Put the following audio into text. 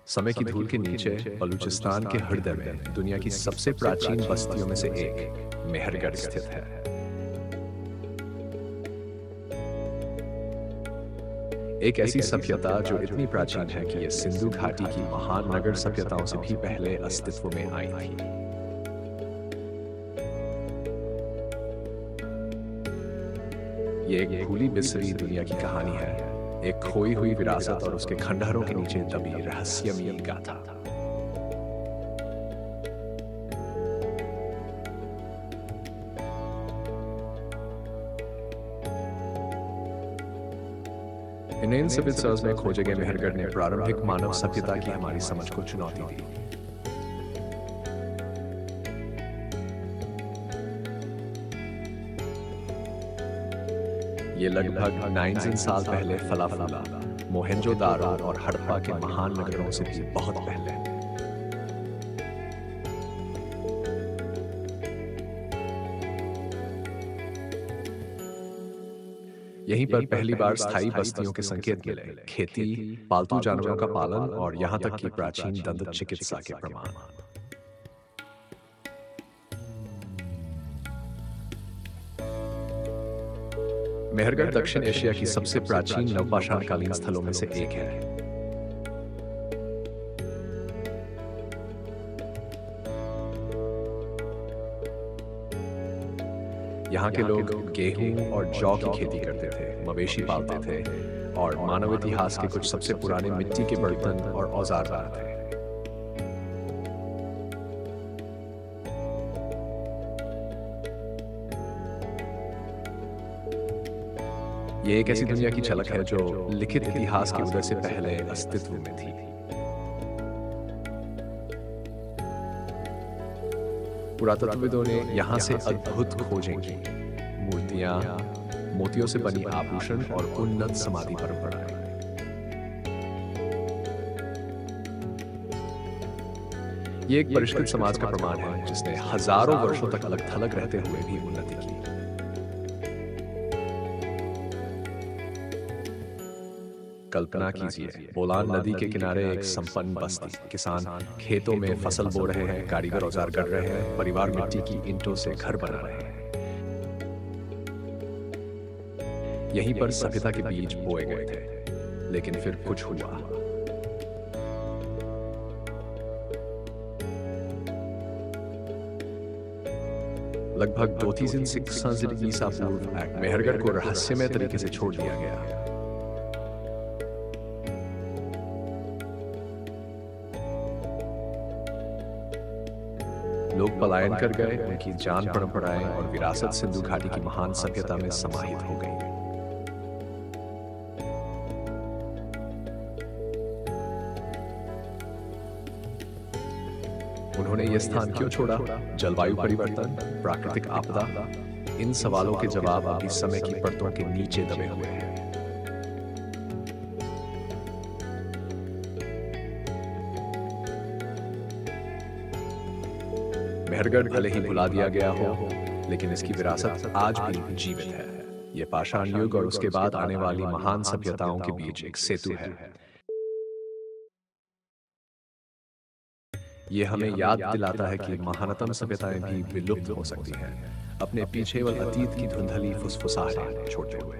समय की धूल के नीचे बलूचिस्तान के हृदय में दुनिया की सबसे प्राचीन बस्तियों में से एक मेहरगढ़ स्थित है। एक ऐसी सभ्यता जो इतनी प्राचीन है कि यह सिंधु घाटी की महान नगर सभ्यताओं से भी पहले अस्तित्व में आई थी। ये एक भूली बिसरी दुनिया की कहानी है, एक खोई हुई विरासत और उसके खंडहरों के नीचे दबी रहस्यमयी गाथा। इन सिविल में खोजे गए मेहरगढ़ ने प्रारंभिक मानव सभ्यता की हमारी समझ को चुनौती दी। ये लगभग 9,000 साल पहले फला फूला मोहेंजोदारो और हड़प्पा के महान नगरों से भी बहुत पहले। यहीं पर पहली बार स्थायी बस्तियों के संकेत मिले, खेती, पालतू जानवरों का पालन और यहां तक कि प्राचीन दंत चिकित्सा के प्रमाण। मेहरगढ़ दक्षिण एशिया की सबसे प्राचीन नवपाषाणकालीन स्थलों में से एक है। यहाँ के लोग गेहूं और जौ की खेती करते थे, मवेशी पालते थे और मानव इतिहास के कुछ सबसे पुराने मिट्टी के बर्तन और औजार बनाते थे। ये एक ऐसी दुनिया की झलक है जो लिखित इतिहास के उदय से पहले अस्तित्व में थी। पुरातत्वविदों ने यहाँ से अद्भुत खोजें की, मूर्तियां, मोतियों से बनी आभूषण और उन्नत समाधि परंपराएं। ये एक परिष्कृत समाज का प्रमाण है जिसने हजारों वर्षों तक अलग थलग रहते हुए भी उन्नति की। कल्पना कीजिए, बोलान नदी के किनारे एक संपन्न बस्ती, किसान खेतों में फसल बो रहे हैं, कारीगर औजार कर रहे हैं, परिवार मिट्टी की ईंटों से घर बना रहे हैं। यहीं पर सभ्यता के बीज बोए गए थे, लेकिन फिर कुछ हुआ। लगभग 2600 ईसा पूर्व मेहरगढ़ को रहस्यमय तरीके से छोड़ दिया गया। लोग पलायन कर गए, उनकी जान परंपराएं और विरासत सिंधु घाटी की महान सभ्यता में समाहित हो गई। उन्होंने ये स्थान क्यों छोड़ा? जलवायु परिवर्तन, प्राकृतिक आपदा, इन सवालों के जवाब अभी समय की परतों के नीचे दबे हुए हैं। मेहरगढ़ भले ही भुला दिया गया हो, लेकिन इसकी विरासत आज भी जीवित है। ये पाषाण युग और उसके बाद आने वाली महान सभ्यताओं के बीच एक सेतु है। ये हमें याद दिलाता है कि महानतम सभ्यताएं भी विलुप्त हो सकती हैं, अपने पीछे व अतीत की धुंधली फुसफुसाहटें छोड़ते हुए।